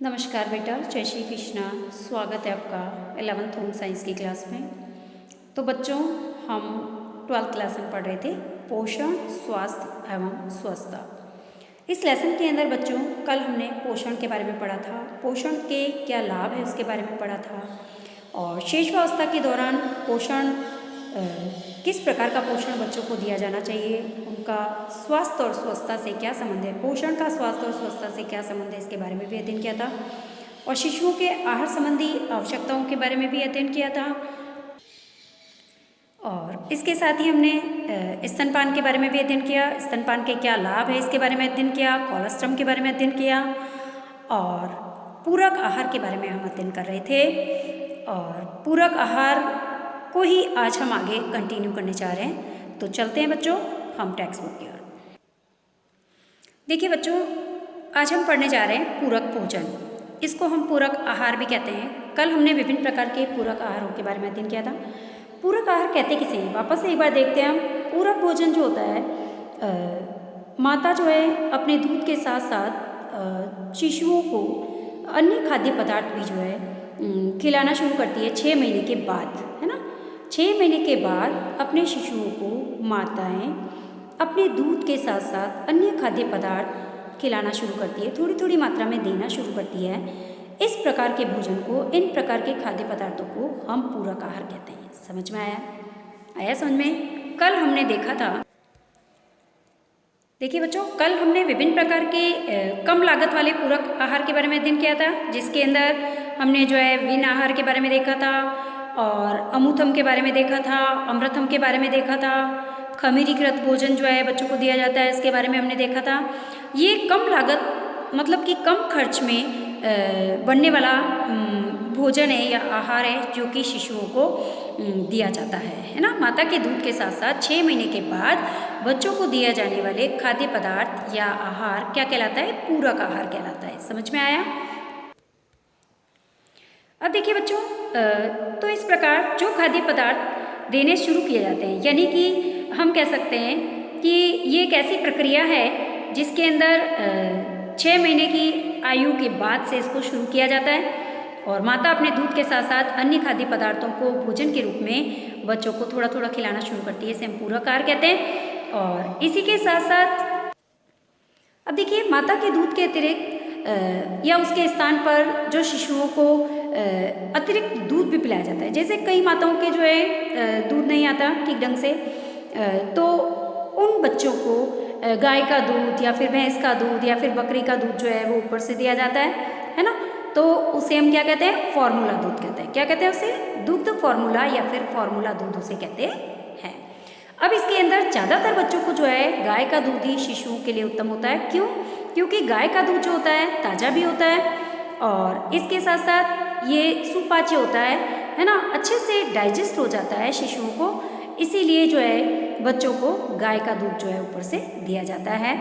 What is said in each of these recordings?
नमस्कार बेटा, जय श्री कृष्णा। स्वागत है आपका 11th होम साइंस की क्लास में। तो बच्चों, हम 12th क्लास में पढ़ रहे थे पोषण, स्वास्थ्य एवं स्वच्छता। इस लेसन के अंदर बच्चों कल हमने पोषण के बारे में पढ़ा था, पोषण के क्या लाभ है उसके बारे में पढ़ा था, और शिशुअवस्था के दौरान पोषण किस प्रकार का पोषण बच्चों को दिया जाना चाहिए, उनका स्वास्थ्य और स्वच्छता से क्या संबंध है, पोषण का स्वास्थ्य और स्वच्छता से क्या संबंध है, इसके बारे में भी अध्ययन किया था। और शिशुओं के आहार संबंधी आवश्यकताओं के बारे में भी अध्ययन किया था। और इसके साथ ही हमने स्तनपान के बारे में भी अध्ययन किया, स्तनपान के क्या लाभ है इसके बारे में अध्ययन किया, कोलोस्ट्रम के बारे में अध्ययन किया, और पूरक आहार के बारे में हम अध्ययन कर रहे थे। और पूरक आहार को ही आज हम आगे कंटिन्यू करने जा रहे हैं। तो चलते हैं बच्चों हम टेक्स्ट बुक की ओर। देखिए बच्चों, आज हम पढ़ने जा रहे हैं पूरक भोजन। इसको हम पूरक आहार भी कहते हैं। कल हमने विभिन्न प्रकार के पूरक आहारों के बारे में अध्ययन किया था। पूरक आहार कहते किसे हैं, वापस से एक बार देखते हैं हम। पूरक भोजन जो होता है, माता जो है अपने दूध के साथ साथ शिशुओं को अन्य खाद्य पदार्थ भी जो है खिलाना शुरू करती है 6 महीने के बाद, है ना। 6 महीने के बाद अपने शिशुओं को माताएं अपने दूध के साथ साथ अन्य खाद्य पदार्थ खिलाना शुरू करती है, थोड़ी थोड़ी मात्रा में देना शुरू करती है। इस प्रकार के भोजन को, इन प्रकार के खाद्य पदार्थों को हम पूरक आहार कहते हैं। समझ में आया समझ में? कल हमने देखा था, देखिए बच्चों, कल हमने विभिन्न प्रकार के कम लागत वाले पूरक आहार के बारे में अध्ययन किया था, जिसके अंदर हमने जो है विन आहार के बारे में देखा था, और अमूथम के बारे में देखा था, अमृतम के बारे में देखा था, खमीरीकृत भोजन जो है बच्चों को दिया जाता है, इसके बारे में हमने देखा था। ये कम लागत मतलब कि कम खर्च में बनने वाला भोजन है या आहार है, जो कि शिशुओं को दिया जाता है ना। माता के दूध के साथ साथ 6 महीने के बाद बच्चों को दिया जाने वाले खाद्य पदार्थ या आहार क्या कहलाता है? पूरक आहार कहलाता है। समझ में आया? अब देखिए बच्चों, तो इस प्रकार जो खाद्य पदार्थ देने शुरू किए जाते हैं, यानी कि हम कह सकते हैं कि ये एक ऐसी प्रक्रिया है जिसके अंदर 6 महीने की आयु के बाद से इसको शुरू किया जाता है, और माता अपने दूध के साथ साथ अन्य खाद्य पदार्थों को भोजन के रूप में बच्चों को थोड़ा थोड़ा खिलाना शुरू करती है। इसे हम पूरक आहार कहते हैं। और इसी के साथ साथ अब देखिए, माता के दूध के अतिरिक्त या उसके स्थान पर जो शिशुओं को अतिरिक्त दूध भी पिलाया जाता है। जैसे कई माताओं के जो है दूध नहीं आता ठीक ढंग से, तो उन बच्चों को गाय का दूध या फिर भैंस का दूध या फिर बकरी का दूध जो है वो ऊपर से दिया जाता है ना। तो उसे हम क्या कहते हैं? फॉर्मूला दूध कहते हैं। क्या कहते हैं उसे? दुग्ध फॉर्मूला या फिर फॉर्मूला दूध उसे कहते हैं। अब इसके अंदर ज़्यादातर बच्चों को जो है गाय का दूध ही शिशुओं के लिए उत्तम होता है। क्यों? क्योंकि गाय का दूध जो होता है ताज़ा भी होता है, और इसके साथ साथ ये सुपाच्य होता है ना, अच्छे से डाइजेस्ट हो जाता है शिशुओं को। इसीलिए जो है बच्चों को गाय का दूध जो है ऊपर से दिया जाता है।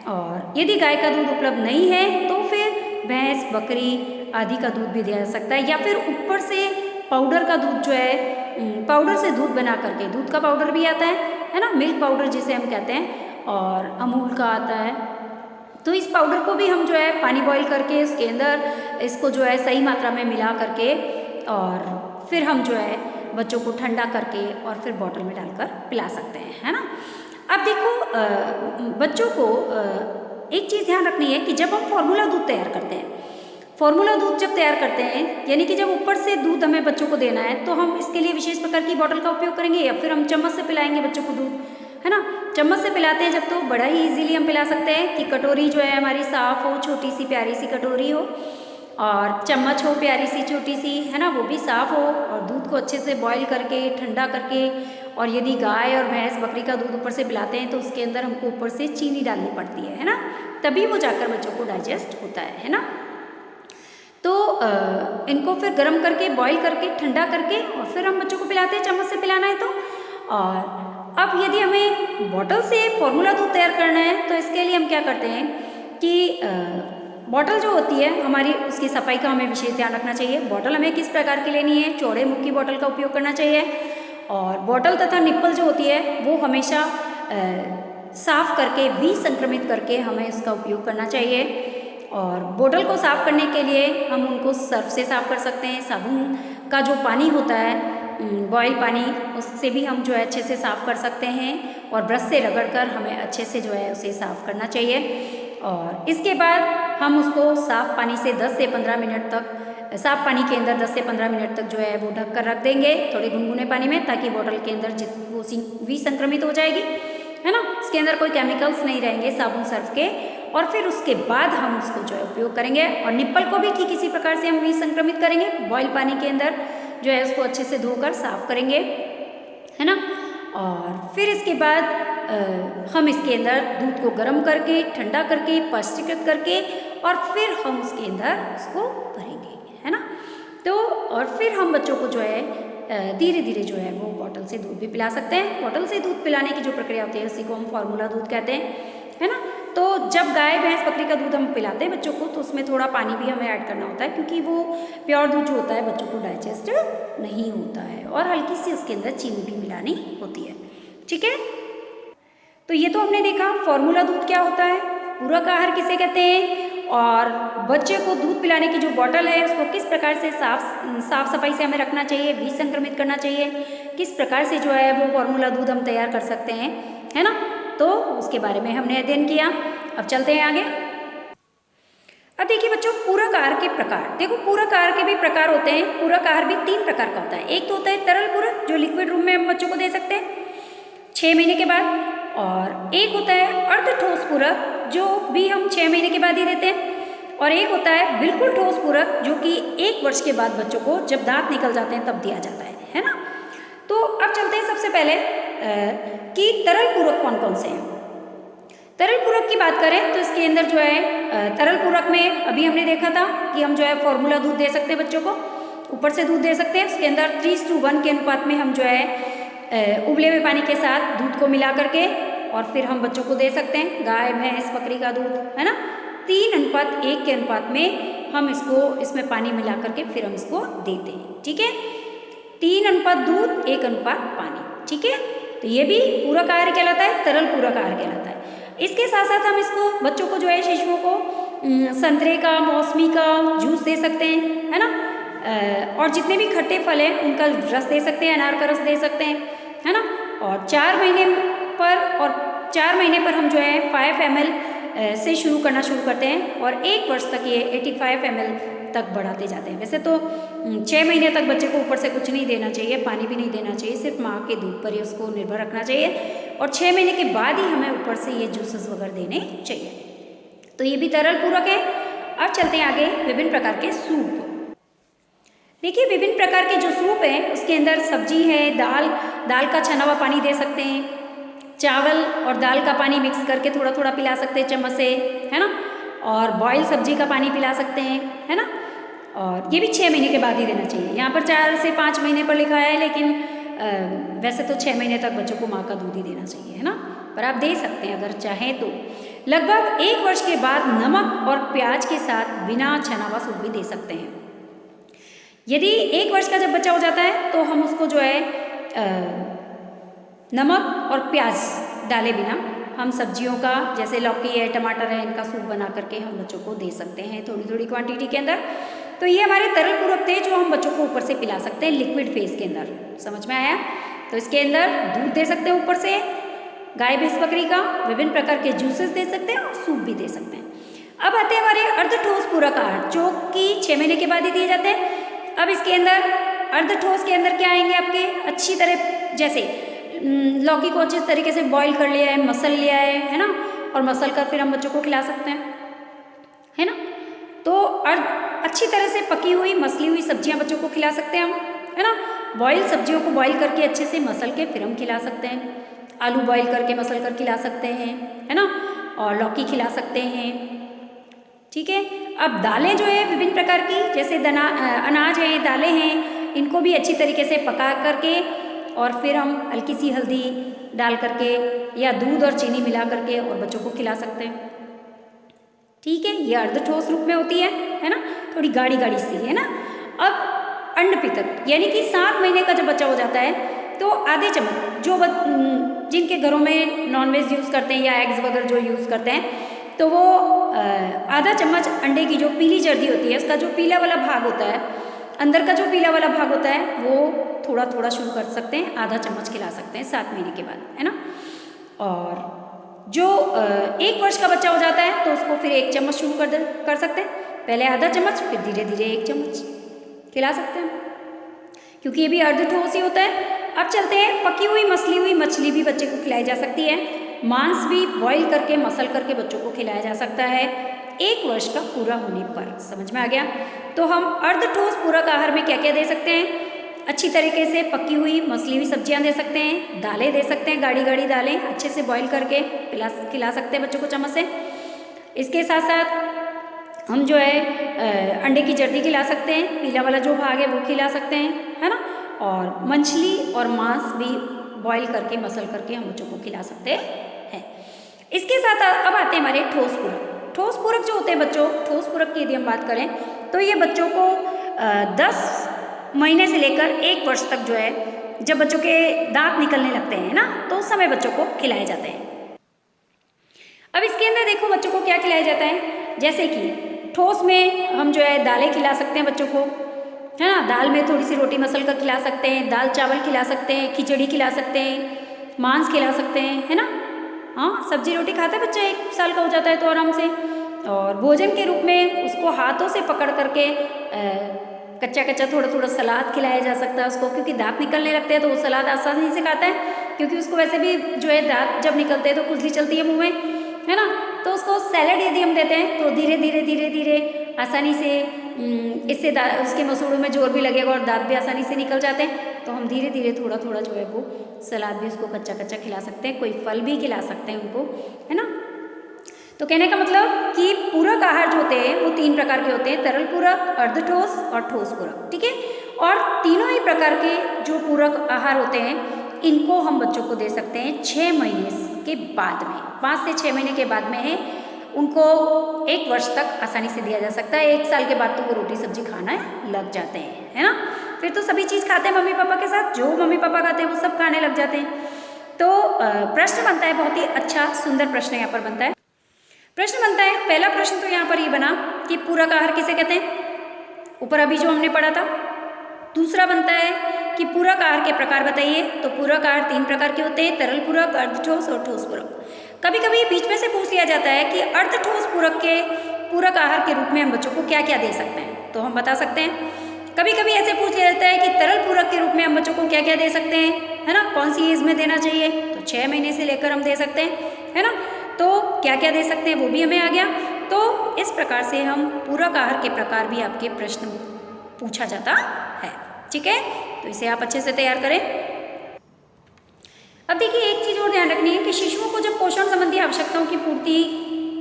और यदि गाय का दूध उपलब्ध नहीं है तो फिर भैंस, बकरी आदि का दूध भी दिया जा सकता है, या फिर ऊपर से पाउडर का दूध जो है, पाउडर से दूध बना करके, दूध का पाउडर भी आता है ना, मिल्क पाउडर जिसे हम कहते हैं, और अमूल का आता है। तो इस पाउडर को भी हम जो है पानी बॉईल करके इसके अंदर इसको जो है सही मात्रा में मिला करके, और फिर हम जो है बच्चों को ठंडा करके और फिर बॉटल में डालकर पिला सकते हैं, है ना। अब देखो, बच्चों को एक चीज़ ध्यान रखनी है कि जब हम फॉर्मूला दूध तैयार करते हैं, फॉर्मूला दूध जब तैयार करते हैं, यानी कि जब ऊपर से दूध हमें बच्चों को देना है, तो हम इसके लिए विशेष प्रकार की बॉटल का उपयोग करेंगे, या फिर हम चम्मच से पिलाएंगे बच्चों को दूध, है ना। चम्मच से पिलाते हैं जब, तो बड़ा ही इजीली हम पिला सकते हैं कि कटोरी जो है हमारी साफ़ हो, छोटी सी प्यारी सी कटोरी हो, और चम्मच हो प्यारी सी छोटी सी, है ना, वो भी साफ़ हो, और दूध को अच्छे से बॉईल करके ठंडा करके। और यदि गाय और भैंस, बकरी का दूध ऊपर से पिलाते हैं तो उसके अंदर हमको ऊपर से चीनी डालनी पड़ती है ना, तभी वो जाकर बच्चों को डाइजेस्ट होता है ना। तो इनको फिर गर्म करके, बॉईल करके, ठंडा करके, और फिर हम बच्चों को पिलाते हैं, चम्मच से पिलाना है तो। और अब यदि हमें बॉटल से फॉर्मूला दूध तैयार करना है, तो इसके लिए हम क्या करते हैं कि बॉटल जो होती है हमारी, उसकी सफाई का हमें विशेष ध्यान रखना चाहिए। बॉटल हमें किस प्रकार की लेनी है? चौड़े मुख की बॉटल का उपयोग करना चाहिए। और बॉटल तथा निप्पल जो होती है वो हमेशा साफ़ करके, विसंक्रमित करके हमें इसका उपयोग करना चाहिए। और बोतल को साफ़ करने के लिए हम उनको सर्फ से साफ़ कर सकते हैं। साबुन का जो पानी होता है बॉयल पानी, उससे भी हम जो है अच्छे से साफ़ कर सकते हैं और ब्रश से रगड़कर हमें अच्छे से जो है उसे साफ़ करना चाहिए। और इसके बाद हम उसको साफ़ पानी से 10 से 15 मिनट तक, साफ़ पानी के अंदर 10 से 15 मिनट तक जो है वो ढक कर रख देंगे थोड़े गुनगुने पानी में, ताकि बोतल के अंदर वो विसंक्रमित हो जाएगी, है ना। इसके अंदर कोई केमिकल्स नहीं रहेंगे साबुन सर्फ के। और फिर उसके बाद हम उसको जो है उपयोग करेंगे। और निप्पल को भी ठीक इसी प्रकार से हम विसंक्रमित करेंगे, बॉयल पानी के अंदर जो है उसको अच्छे से धोकर साफ़ करेंगे, है ना। और फिर इसके बाद हम इसके अंदर दूध को गर्म करके, ठंडा करके, पाश्चीकृत करके और फिर हम उसके अंदर उसको भरेंगे, है ना। तो और फिर हम बच्चों को जो है धीरे धीरे जो है वो बॉटल से दूध भी पिला सकते हैं। बॉटल से दूध पिलाने की जो प्रक्रिया होती है उसी को हम फार्मूला दूध कहते हैं, है ना। तो जब गाय भैंस बकरी का दूध हम पिलाते हैं बच्चों को, तो उसमें थोड़ा पानी भी हमें ऐड करना होता है, क्योंकि वो प्योर दूध जो होता है बच्चों को डाइजेस्ट नहीं होता है, और हल्की सी उसके अंदर चीनी भी मिलानी होती है, ठीक है। तो ये तो हमने देखा फार्मूला दूध क्या होता है, पूरक आहार किसे कहते हैं, और बच्चे को दूध पिलाने की जो बॉटल है उसको किस प्रकार से साफ सफाई से हमें रखना चाहिए, विसंक्रमित करना चाहिए, किस प्रकार से जो है वो फार्मूला दूध हम तैयार कर सकते हैं, है ना। तो उसके बारे में हमने अध्ययन किया। अब चलते हैं आगे। अब देखिए बच्चों, पूरक आहार के प्रकार। देखो, पूरक आहार के भी प्रकार होते हैं। पूरक आहार भी 3 प्रकार का होता है। एक तो होता है तरल पूरक, जो लिक्विड रूप में हम बच्चों को दे सकते हैं 6 महीने के बाद, और एक होता है अर्ध ठोस पूरक, जो भी हम 6 महीने के बाद ही देते हैं, और एक होता है बिल्कुल ठोस पूरक, जो कि 1 वर्ष के बाद बच्चों को जब दांत निकल जाते हैं तब दिया जाता है ना। तो अब चलते हैं सबसे पहले कि तरल पूरक कौन कौन से हैं। तरल पूरक की बात करें तो इसके अंदर जो है तरल पूरक में अभी हमने देखा था कि हम जो है फार्मूला दूध दे सकते हैं बच्चों को, ऊपर से दूध दे सकते हैं। उसके अंदर 3:1 के अनुपात में हम जो है उबले हुए पानी के साथ दूध को मिला करके और फिर हम बच्चों को दे सकते हैं। गाय भैंस बकरी का दूध, है ना, 3:1 के अनुपात में हम इसमें पानी मिला करके फिर हम इसको देते हैं, ठीक है। 3 दूध 1 पानी, ठीक है। तो ये भी पूरक आहार कहलाता है, तरल पूरक आहार कहलाता है। इसके साथ साथ हम इसको बच्चों को जो है शिशुओं को संतरे का, मौसमी का जूस दे सकते हैं, है ना। और जितने भी खट्टे फल हैं उनका रस दे सकते हैं, अनार का रस दे सकते हैं, है ना। और 4 महीने पर हम जो है 5 ml से शुरू करते हैं और 1 वर्ष तक ये 85 ml तक बढ़ाते जाते हैं। वैसे तो 6 महीने तक बच्चे को ऊपर से कुछ नहीं देना चाहिए, पानी भी नहीं देना चाहिए, सिर्फ माँ के दूध पर ही उसको निर्भर रखना चाहिए, और 6 महीने के बाद ही हमें ऊपर से ये जूसेस वगैरह देने चाहिए। तो ये भी तरल पूरक है। अब चलते हैं आगे, विभिन्न प्रकार के सूप। देखिए, विभिन्न प्रकार के जो सूप हैं उसके अंदर सब्जी है, दाल का छना हुआ पानी दे सकते हैं, चावल और दाल का पानी मिक्स करके थोड़ा थोड़ा पिला सकते हैं चम्मच से, है ना, और बॉयल सब्जी का पानी पिला सकते हैं, है ना। और ये भी 6 महीने के बाद ही देना चाहिए। यहाँ पर 4 से 5 महीने पर लिखा है, लेकिन वैसे तो 6 महीने तक बच्चों को माँ का दूध ही देना चाहिए, है ना, पर आप दे सकते हैं अगर चाहें तो। लगभग 1 वर्ष के बाद नमक और प्याज के साथ बिना छना हुआ सूप भी दे सकते हैं। यदि 1 वर्ष का जब बच्चा हो जाता है तो हम उसको जो है नमक और प्याज डाले बिना हम सब्जियों का, जैसे लौकी है, टमाटर है, इनका सूप बना करके हम बच्चों को दे सकते हैं थोड़ी थोड़ी क्वांटिटी के अंदर। तो ये हमारे तरल पूरक थे जो हम बच्चों को ऊपर से पिला सकते हैं लिक्विड फेस के अंदर। समझ में आया? तो इसके अंदर दूध दे सकते हैं ऊपर से गाय भैंस बकरी का, विभिन्न प्रकार के जूसेस दे सकते हैं और सूप भी दे सकते हैं। अब आते हैं हमारे अर्ध ठोस पूरक आहार, जो कि 6 महीने के बाद ही दिए जाते हैं। अब इसके अंदर अर्ध ठोस के अंदर क्या आएंगे आपके, अच्छी तरह जैसे लौकी को अच्छे तरीके से बॉईल कर लिया है, मसल लिया है ना, और मसल कर फिर हम बच्चों को खिला सकते हैं, है ना। तो अच्छी तरह से पकी हुई मसली हुई सब्जियां बच्चों को खिला सकते हैं हम, है ना। बॉयल सब्जियों को बॉईल करके अच्छे से मसल के फिर हम खिला सकते हैं। आलू बॉईल करके मसल कर खिला सकते हैं, है ना, और लौकी खिला सकते हैं, ठीक है। अब दालें जो है विभिन्न प्रकार की, जैसे अनाज हैं, दालें हैं, इनको भी अच्छी तरीके से पका करके और फिर हम हल्की सी हल्दी डाल करके या दूध और चीनी मिला करके और बच्चों को खिला सकते हैं, ठीक है। ये अर्ध ठोस रूप में होती है ना, थोड़ी गाढ़ी गाढ़ी सी, है ना। अब अन्नपितक, यानी कि 7 महीने का जब बच्चा हो जाता है तो आधे चम्मच, जो जिनके घरों में नॉनवेज यूज़ करते हैं या एग्स वगैरह जो यूज़ करते हैं, तो वो आधा चम्मच अंडे की जो पीली जर्दी होती है, उसका जो पीला वाला भाग होता है, अंदर का जो पीला वाला भाग होता है, वो थोड़ा थोड़ा शुरू कर सकते हैं, आधा चम्मच खिला सकते हैं 7 महीने के बाद, है ना। और जो 1 वर्ष का बच्चा हो जाता है तो उसको फिर 1 चम्मच शुरू कर सकते हैं, पहले आधा चम्मच, फिर धीरे धीरे 1 चम्मच खिला सकते हैं, क्योंकि ये भी अर्ध ठोस ही होता है। अब चलते हैं, पकी हुई मसली हुई मछली भी बच्चे को खिलाई जा सकती है, मांस भी बॉईल करके मसल करके बच्चों को खिलाया जा सकता है 1 वर्ष का पूरा होने पर। समझ में आ गया। तो हम अर्ध ठोस पूरक आहार में क्या क्या दे सकते हैं? अच्छी तरीके से पकी हुई मसली हुई सब्जियां दे सकते हैं, दालें दे सकते हैं, गाढ़ी गाढ़ी दालें अच्छे से बॉईल करके खिला सकते हैं बच्चों को चम्मच से। इसके साथ साथ हम जो है अंडे की जर्दी खिला सकते हैं, पीला वाला जो भाग है वो खिला सकते हैं, है ना। और मछली और मांस भी बॉईल करके मसल करके हम बच्चों को खिला सकते हैं। इसके साथ अब आते हैं हमारे ठोस पूरक। ठोस पूरक जो होते हैं बच्चों, ठोस पूरक की यदि हम बात करें तो ये बच्चों को 10 महीने से लेकर 1 वर्ष तक जो है, जब बच्चों के दांत निकलने लगते हैं ना, तो उस समय बच्चों को खिलाए जाते हैं। अब इसके अंदर देखो बच्चों को क्या खिलाया जाता है, जैसे कि ठोस में हम जो है दालें खिला सकते हैं बच्चों को, है ना। दाल में थोड़ी सी रोटी मसल कर खिला सकते हैं, दाल चावल खिला सकते हैं, खिचड़ी खिला सकते हैं, मांस खिला सकते हैं, है ना। हाँ, सब्जी रोटी खाता है बच्चा 1 साल का हो जाता है तो आराम से। और भोजन के रूप में उसको हाथों से पकड़ करके कच्चा कच्चा थोड़ा थोड़ा सलाद खिलाया जा सकता है उसको, क्योंकि दांत निकलने लगते हैं तो वो सलाद आसानी से खाता है, क्योंकि उसको वैसे भी जो है दांत जब निकलते हैं तो खुजली चलती है मुँह में, है ना। तो उसको सैलड यदि हम देते हैं तो धीरे धीरे धीरे धीरे आसानी से इससे उसके मसूड़ों में जोर भी लगेगा और दांत भी आसानी से निकल जाते हैं। तो हम धीरे धीरे थोड़ा थोड़ा जो है वो सलाद भी उसको कच्चा कच्चा खिला सकते हैं, कोई फल भी खिला सकते हैं उनको, है ना। तो कहने का मतलब कि पूरक आहार जो होते हैं वो 3 प्रकार के होते हैं, तरल पूरक, अर्ध ठोस और ठोस पूरक, ठीक है। और तीनों ही प्रकार के जो पूरक आहार होते हैं इनको हम बच्चों को दे सकते हैं 6 महीने के बाद में, 5 से 6 महीने के बाद में है उनको 1 वर्ष तक आसानी से दिया जा सकता है। 1 साल के बाद तो वो रोटी सब्जी खाना लग जाते हैं, है ना। फिर तो सभी चीज़ खाते हैं मम्मी पापा के साथ, जो मम्मी पापा खाते हैं वो सब खाने लग जाते हैं। तो प्रश्न बनता है, बहुत ही अच्छा सुंदर प्रश्न यहाँ पर बनता है। प्रश्न बनता है, पहला प्रश्न तो यहाँ पर ये बना कि पूरक आहार किसे कहते हैं, ऊपर अभी जो हमने पढ़ा था। दूसरा बनता है कि पूरक आहार के प्रकार बताइए। तो पूरक आहार 3 प्रकार के होते हैं, तरल पूरक, अर्ध ठोस और ठोस पूरक। कभी कभी बीच में से पूछ लिया जाता है कि अर्ध ठोस पूरक आहार के रूप में हम बच्चों को क्या क्या दे सकते हैं, तो हम बता सकते हैं। कभी कभी ऐसे पूछ लिया जाता है कि तरल पूरक के रूप में हम बच्चों को क्या क्या दे सकते हैं, है ना, कौन सी एज में देना चाहिए, तो 6 महीने से लेकर हम दे सकते हैं, है ना। तो क्या क्या दे सकते हैं वो भी हमें आ गया। तो इस प्रकार से हम पूरक आहार के प्रकार भी आपके प्रश्न पूछा जाता है, ठीक है। तो इसे आप अच्छे से तैयार करें। अब देखिए एक चीज़ और ध्यान रखनी है कि शिशुओं को जब पोषण संबंधी आवश्यकताओं की पूर्ति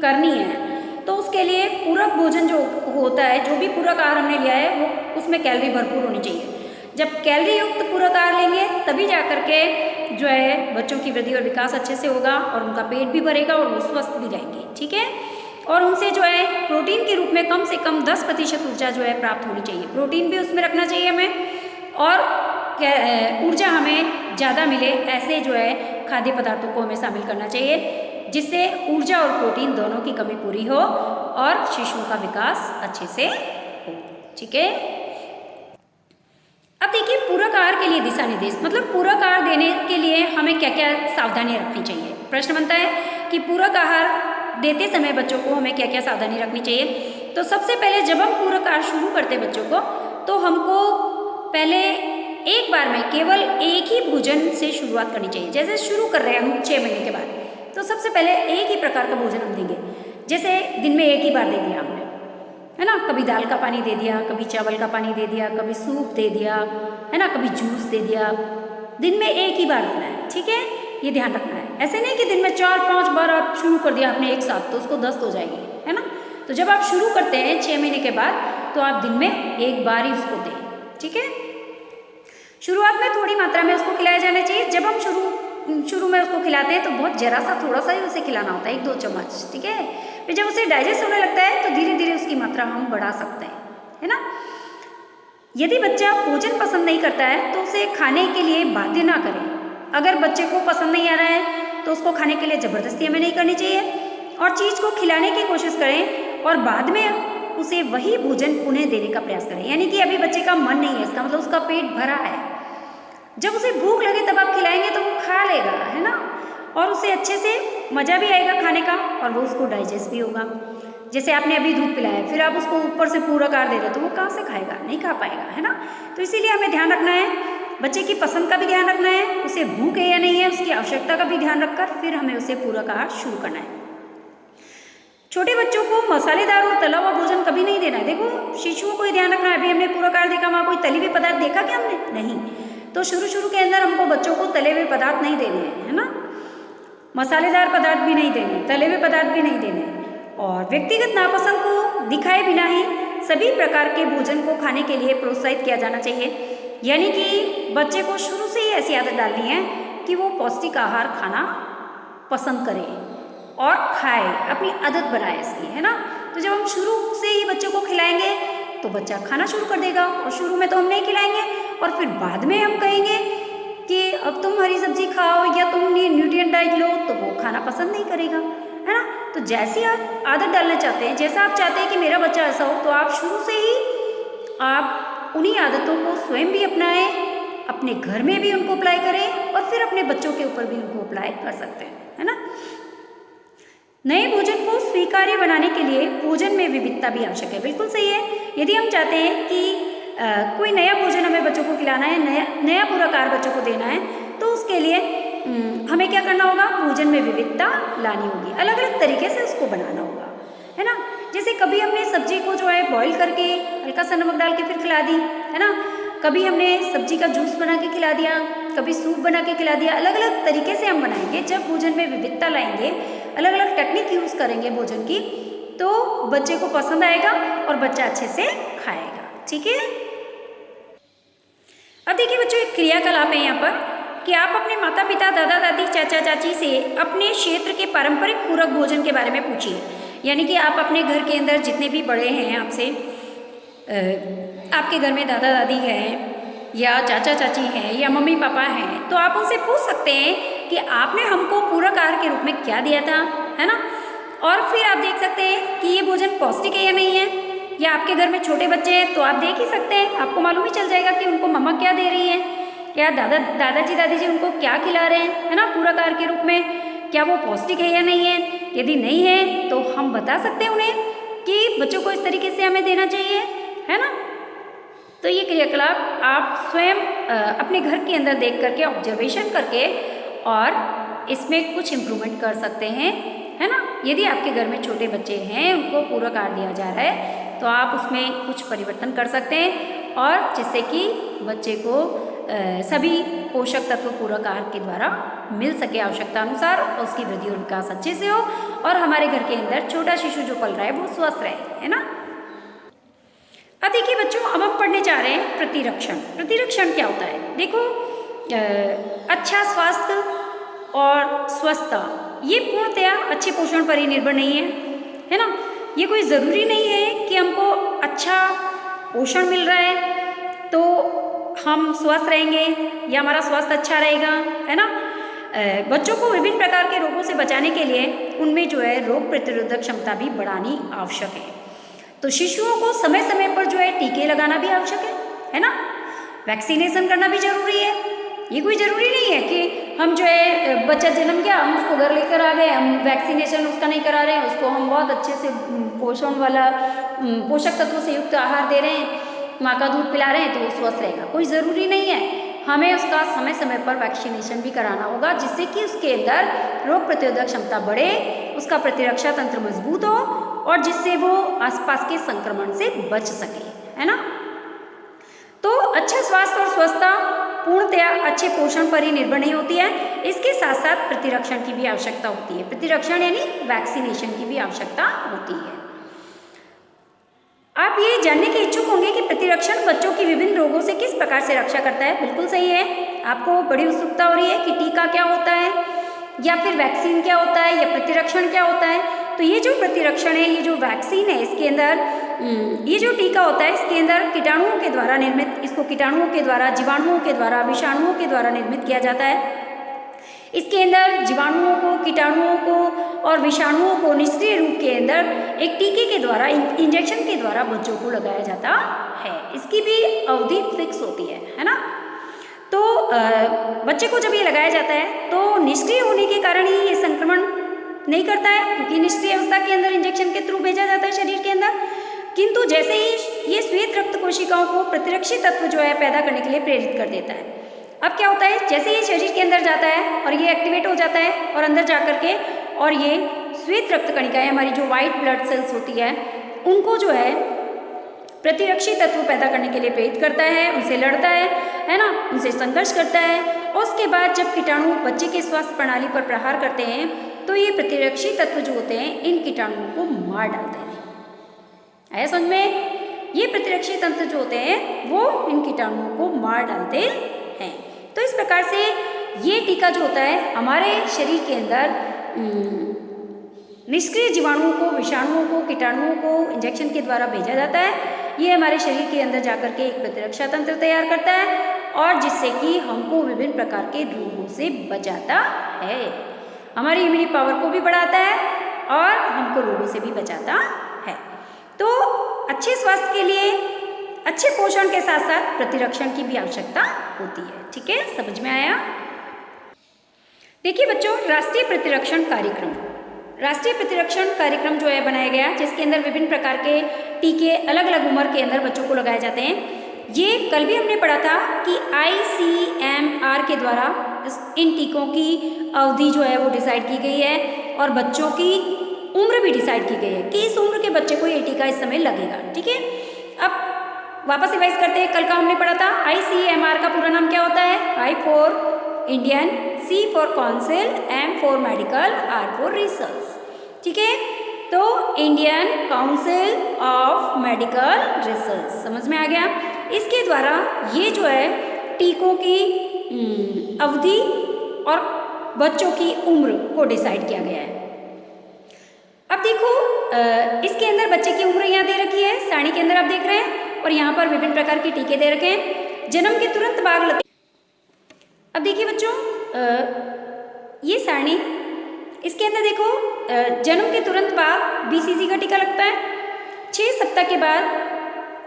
करनी है तो उसके लिए पूरक भोजन जो होता है, जो भी पूरक आहार हमने लिया है वो उसमें कैलोरी भरपूर होनी चाहिए। जब कैलोरी युक्त पूरक आहार लेंगे तभी जा करके जो है बच्चों की वृद्धि और विकास अच्छे से होगा और उनका पेट भी भरेगा और वो स्वस्थ भी रहेंगे, ठीक है। और उनसे जो है प्रोटीन के रूप में कम से कम 10% ऊर्जा जो है प्राप्त होनी चाहिए, प्रोटीन भी उसमें रखना चाहिए हमें, और ऊर्जा हमें ज़्यादा मिले ऐसे जो है खाद्य पदार्थों को हमें शामिल करना चाहिए, जिससे ऊर्जा और प्रोटीन दोनों की कमी पूरी हो और शिशुओं का विकास अच्छे से हो, ठीक है। अब देखिए पूरक आहार के लिए दिशा निर्देश, मतलब पूरक आहार देने के लिए हमें क्या क्या सावधानियां रखनी चाहिए। प्रश्न बनता है कि पूरक आहार देते समय बच्चों को हमें क्या क्या सावधानी रखनी चाहिए। तो सबसे पहले जब हम पूरक आहार शुरू करते हैं बच्चों को, तो हमको पहले एक बार में केवल एक ही भोजन से शुरुआत करनी चाहिए। जैसे शुरू कर रहे हैं हम 6 महीने के बाद, तो सबसे पहले एक ही प्रकार का भोजन हम देंगे। जैसे दिन में एक ही बार दे दिया हमने, है ना, कभी दाल का पानी दे दिया, कभी चावल का पानी दे दिया, कभी सूप दे दिया, है ना, कभी जूस दे दिया। दिन में एक ही बार देना है, ठीक है, ये ध्यान रखना है। ऐसे नहीं कि दिन में 4-5 बार आप शुरू कर दिया आपने एक साथ, तो उसको दस्त हो जाएगी, है ना। तो जब आप शुरू करते हैं 6 महीने के बाद, तो आप दिन में एक बार ही उसको दें, ठीक है। शुरुआत में थोड़ी मात्रा में उसको खिलाया जाना चाहिए। जब हम शुरू में उसको खिलाते हैं तो बहुत जरा सा थोड़ा सा ही उसे खिलाना होता है, 1-2 चम्मच, ठीक है। फिर जब उसे डाइजेस्ट होने लगता है तो धीरे धीरे उसकी मात्रा हम बढ़ा सकते हैं, है ना। यदि बच्चा भोजन पसंद नहीं करता है तो उसे खाने के लिए बाध्य ना करें। अगर बच्चे को पसंद नहीं आ रहा है तो उसको खाने के लिए ज़बरदस्ती हमें नहीं करनी चाहिए। और चीज़ को खिलाने की कोशिश करें और बाद में उसे वही भोजन पुनः देने का प्रयास करें। यानी कि अभी बच्चे का मन नहीं है, इसका मतलब उसका पेट भरा है। जब उसे भूख लगे तब आप खिलाएंगे तो वो खा लेगा, है ना, और उसे अच्छे से मज़ा भी आएगा खाने का और वो उसको डाइजेस्ट भी होगा। जैसे आपने अभी दूध पिलाया, फिर आप उसको ऊपर से पूरा आकार दे रहे तो वो कहाँ से खाएगा, नहीं खा पाएगा, है ना। तो इसीलिए हमें ध्यान रखना है, बच्चे की पसंद का भी ध्यान रखना है, उसे भूख है या नहीं है उसकी आवश्यकता का भी ध्यान रखकर फिर हमें उसे पूरक आहार शुरू करना है। छोटे बच्चों को मसालेदार और तला हुआ भोजन कभी नहीं देना है। देखो शिशुओं को ही ध्यान रखना है। अभी हमने पूरक आहार देखा, वहाँ कोई तली हुई पदार्थ देखा क्या हमने? नहीं। तो शुरू के अंदर हमको बच्चों को तले हुए पदार्थ नहीं देने हैं, है ना, मसालेदार पदार्थ भी नहीं देने, तले हुए पदार्थ भी नहीं देने, और व्यक्तिगत नापसंद को दिखाए बिना ही सभी प्रकार के भोजन को खाने के लिए प्रोत्साहित किया जाना चाहिए। यानी कि बच्चे को शुरू से ही ऐसी आदत डालनी है कि वो पौष्टिक आहार खाना पसंद करे और खाए, अपनी आदत बनाए इसकी, है ना। तो जब हम शुरू से ही बच्चों को खिलाएंगे तो बच्चा खाना शुरू कर देगा, और शुरू में तो हम नहीं खिलाएंगे और फिर बाद में हम कहेंगे कि अब तुम हरी सब्जी खाओ या तुम न्यूट्रिएंट डाइट लो, तो वो खाना पसंद नहीं करेगा, है ना। तो जैसी आप आदत डालना चाहते हैं, जैसा आप चाहते हैं कि मेरा बच्चा ऐसा हो, तो आप शुरू से ही आप उन्हीं आदतों को स्वयं भी अपनाएं, अपने घर में भी उनको अप्लाई करें और फिर अपने बच्चों के ऊपर भी उनको अप्लाई कर सकते हैं, है ना। नए भोजन को स्वीकार्य बनाने के लिए भोजन में विविधता भी आवश्यक है। बिल्कुल सही है। यदि हम चाहते हैं कि कोई नया भोजन हमें बच्चों को खिलाना है, नया पूरक आहार बच्चों को देना है, तो उसके लिए हमें क्या करना होगा? भोजन में विविधता लानी होगी, अलग अलग तरीके से उसको बनाना होगा, है ना। जैसे कभी हमने सब्जी को जो है बॉईल करके हल्का सा नमक डाल के फिर खिला दी, है ना, कभी हमने सब्जी का जूस बना के खिला दिया, कभी सूप बना के खिला दिया। अलग अलग तरीके से हम बनाएंगे। जब भोजन में विविधता लाएंगे, अलग अलग टेक्निक यूज़ करेंगे भोजन की, तो बच्चे को पसंद आएगा और बच्चा अच्छे से खाएगा, ठीक है। अब देखिए बच्चों, एक क्रियाकलाप है यहाँ पर कि आप अपने माता पिता, दादा दादी, चाचा चाची से अपने क्षेत्र के पारंपरिक पूरक भोजन के बारे में पूछिए। यानी कि आप अपने घर के अंदर जितने भी बड़े हैं आपसे, आपके घर में दादा दादी हैं या चाचा चाची हैं या मम्मी पापा हैं, तो आप उनसे पूछ सकते हैं कि आपने हमको पूरक आहार के रूप में क्या दिया था, है ना। और फिर आप देख सकते हैं कि ये भोजन पौष्टिक है या नहीं है। या आपके घर में छोटे बच्चे हैं तो आप देख ही सकते हैं, आपको मालूम ही चल जाएगा कि उनको मम्मा क्या दे रही है, या दादाजी दादी उनको क्या खिला रहे हैं, है ना, पूरक आहार के रूप में, क्या वो पौष्टिक है या नहीं है। यदि नहीं है तो हम बता सकते हैं उन्हें कि बच्चों को इस तरीके से हमें देना चाहिए, है ना। तो ये क्रियाकलाप आप स्वयं अपने घर के अंदर देख करके, ऑब्जर्वेशन करके, और इसमें कुछ इम्प्रूवमेंट कर सकते हैं, है ना। यदि आपके घर में छोटे बच्चे हैं, उनको पूरक आहार दिया जा रहा है, तो आप उसमें कुछ परिवर्तन कर सकते हैं, और जिससे कि बच्चे को सभी पोषक तत्व पूरक आहार के द्वारा मिल सके आवश्यकता अनुसार, और उसकी वृद्धि और विकास अच्छे से हो, और हमारे घर के अंदर छोटा शिशु जो पल रहा है वो स्वस्थ रहे, है ना। अब देखिए बच्चों, अब हम पढ़ने जा रहे हैं प्रतिरक्षण। प्रतिरक्षण क्या होता है? देखो, अच्छा स्वास्थ्य और स्वस्थता ये पूर्णतया अच्छे पोषण पर ही निर्भर नहीं है ना। ये कोई ज़रूरी नहीं है कि हमको अच्छा पोषण मिल रहा है तो हम स्वस्थ रहेंगे या हमारा स्वास्थ्य अच्छा रहेगा, है ना। बच्चों को विभिन्न प्रकार के रोगों से बचाने के लिए उनमें जो है रोग प्रतिरोधक क्षमता भी बढ़ानी आवश्यक है। तो शिशुओं को समय समय पर जो है टीके लगाना भी आवश्यक है ना। वैक्सीनेशन करना भी जरूरी है। ये कोई ज़रूरी नहीं है कि हम जो है बच्चा जन्म गया हम उसको घर लेकर आ गए, हम वैक्सीनेशन उसका नहीं करा रहे हैं, उसको हम बहुत अच्छे से पोषण वाला पोषक तत्वों से युक्त आहार दे रहे हैं, माँ का दूध पिला रहे हैं तो वो स्वस्थ रहेगा। कोई ज़रूरी नहीं है। हमें उसका समय समय पर वैक्सीनेशन भी कराना होगा, जिससे कि उसके अंदर रोग प्रतिरोधक क्षमता बढ़े, उसका प्रतिरक्षा तंत्र मजबूत हो, और जिससे वो आसपास के संक्रमण से बच सके, है ना। तो अच्छा स्वास्थ्य और स्वस्थता पूर्णतया अच्छे पोषण पर ही निर्भर नहीं होती है, इसके साथ साथ प्रतिरक्षण की भी आवश्यकता होती है। प्रतिरक्षण यानी वैक्सीनेशन की भी आवश्यकता होती है। आप ये जानने के इच्छुक होंगे कि प्रतिरक्षण बच्चों की विभिन्न रोगों से किस प्रकार से रक्षा करता है। बिल्कुल सही है, आपको बड़ी उत्सुकता हो रही है कि टीका क्या होता है, या फिर वैक्सीन क्या होता है, या प्रतिरक्षण क्या होता है। तो ये जो प्रतिरक्षण है, ये जो वैक्सीन है, इसके अंदर ये जो टीका होता है, इसके अंदर कीटाणुओं के द्वारा निर्मित, इसको कीटाणुओं के द्वारा, जीवाणुओं के द्वारा, विषाणुओं के द्वारा निर्मित किया जाता है। इसके अंदर जीवाणुओं को, कीटाणुओं को और विषाणुओं को निष्क्रिय रूप के अंदर एक टीके के द्वारा, इंजेक्शन के द्वारा बच्चों को लगाया जाता है। इसकी भी अवधि फिक्स होती है ना। तो बच्चे को जब ये लगाया जाता है तो निष्क्रिय होने के कारण ही ये संक्रमण नहीं करता है, क्योंकि निष्क्रिय अवस्था के अंदर इंजेक्शन के थ्रू भेजा जाता है शरीर के अंदर। किंतु जैसे ही ये श्वेत रक्त कोशिकाओं को प्रतिरक्षी तत्व जो है पैदा करने के लिए प्रेरित कर देता है। अब क्या होता है, जैसे ये शरीर के अंदर जाता है और ये एक्टिवेट हो जाता है और अंदर जा कर के और ये श्वेत रक्त कणिकाएं, हमारी जो वाइट ब्लड सेल्स होती है, उनको जो है प्रतिरक्षी तत्व पैदा करने के लिए प्रेरित करता है, उनसे लड़ता है ना, उनसे संघर्ष करता है। और उसके बाद जब कीटाणु बच्चे के स्वास्थ्य प्रणाली पर प्रहार करते हैं तो ये प्रतिरक्षी तत्व जो होते हैं इन कीटाणुओं को मार डालते हैं। आया समझ में? ये प्रतिरक्षी तंत्र जो होते हैं वो इन कीटाणुओं को मार डालते हैं। तो इस प्रकार से ये टीका जो होता है हमारे शरीर के अंदर निष्क्रिय जीवाणुओं को, विषाणुओं को, कीटाणुओं को इंजेक्शन के द्वारा भेजा जाता है। ये हमारे शरीर के अंदर जाकर के एक प्रतिरक्षा तंत्र तैयार करता है और जिससे कि हमको विभिन्न प्रकार के रोगों से बचाता है, हमारी इम्यूनिटी पावर को भी बढ़ाता है और हमको रोगों से भी बचाता है। तो अच्छे स्वास्थ्य के लिए अच्छे पोषण के साथ साथ प्रतिरक्षण की भी आवश्यकता होती है। ठीक है, समझ में आया? देखिए बच्चों, राष्ट्रीय प्रतिरक्षण कार्यक्रम, राष्ट्रीय प्रतिरक्षण कार्यक्रम जो है बनाया गया, जिसके अंदर विभिन्न प्रकार के टीके अलग अलग उम्र के अंदर बच्चों को लगाए जाते हैं। ये कल भी हमने पढ़ा था कि ICMR के द्वारा इन टीकों की अवधि जो है वो डिसाइड की गई है और बच्चों की उम्र भी डिसाइड की गई है कि इस उम्र के बच्चे को ये टीका इस समय लगेगा। ठीक है, अब वापस रिवाइज करते हैं। कल का हमने पढ़ा था ICMR का पूरा नाम क्या होता है? I for Indian, C for council, M for medical, R for research. ठीक है, तो Indian council of medical research, समझ में आ गया? इसके द्वारा ये जो है टीकों की अवधि और बच्चों की उम्र को डिसाइड किया गया है। अब देखो, इसके अंदर बच्चे की उम्र यहाँ दे रखी है, सारणी के अंदर आप देख रहे हैं, और यहाँ पर विभिन्न प्रकार के टीके दे रखे हैं। जन्म के तुरंत बाद लगते। अब देखिए बच्चों, ये सारणी, इसके अंदर देखो, जन्म के तुरंत बाद BCG का टीका लगता है, 6 सप्ताह के बाद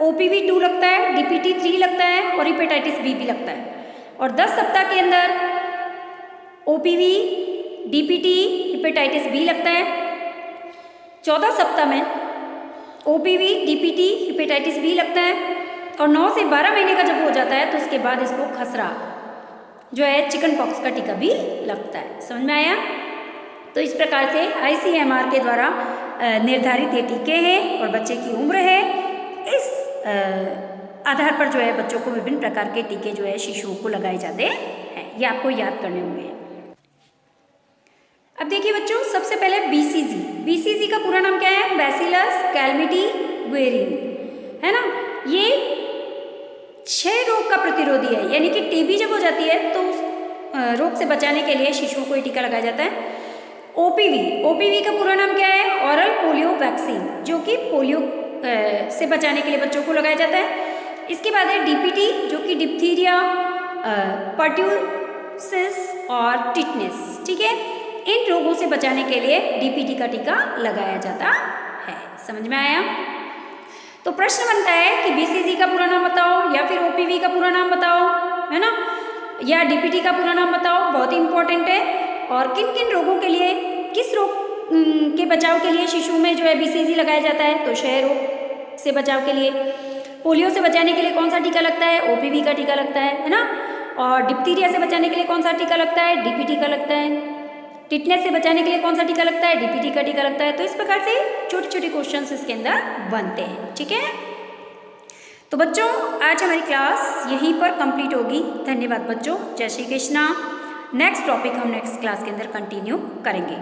OPV 2 लगता है, DPT 3 लगता है और हेपेटाइटिस B भी लगता है, और 10 सप्ताह के अंदर OPV, DPT, हेपेटाइटिस B लगता है। 14 सप्ताह में OPV, DPT, हेपेटाइटिस B लगता है, और 9 से 12 महीने का जब हो जाता है तो उसके बाद इसको खसरा जो है चिकन पॉक्स का टीका भी लगता है। समझ में आया? तो इस प्रकार से ICMR के द्वारा निर्धारित ये टीके हैं और बच्चे की उम्र है, इस आधार पर जो है बच्चों को विभिन्न प्रकार के टीके जो है शिशुओं को लगाए जाते हैं। ये आपको याद करने होंगे। अब देखिए बच्चों, सबसे पहले BCG का पूरा नाम क्या है? बैसिलस कैलमिटी-गुएरिन, है ना। ये क्षय रोग का प्रतिरोधी है, यानी कि टीबी जब हो जाती है तो उस रोग से बचाने के लिए शिशुओं को ये टीका लगाया जाता है। OPV का पूरा नाम क्या है? ऑरल पोलियो वैक्सीन, जो कि पोलियो से बचाने के लिए बच्चों को लगाया जाता है। इसके बाद है DPT, जो कि डिप्थीरिया, पर्ट्यूसिस और टिटनेस। ठीक है, इन रोगों से बचाने के लिए DPT का टीका लगाया जाता है। समझ में आया? तो प्रश्न बनता है कि BCG का पूरा नाम बताओ, या फिर OPV का पूरा नाम बताओ, है ना, या DPT का पूरा नाम बताओ। बहुत ही इंपॉर्टेंट है। और किन किन रोगों के लिए, किस रोग के बचाव के लिए शिशु में जो है BCG लगाया जाता है? तो क्षय रोग से बचाव के लिए। पोलियो से बचाने के लिए कौन सा टीका लगता है? OPV का टीका लगता है ना। और डिप्थीरिया से बचाने के लिए कौन सा टीका लगता है? DPT का लगता है। टिटनेस से बचाने के लिए कौन सा टीका लगता है? DPT का टीका लगता है। तो इस प्रकार से छोटे छोटे क्वेश्चंस इसके अंदर बनते हैं। ठीक है, तो बच्चों आज हमारी क्लास यहीं पर कंप्लीट होगी। धन्यवाद बच्चों, जय श्री कृष्णा। नेक्स्ट टॉपिक हम नेक्स्ट क्लास के अंदर कंटिन्यू करेंगे।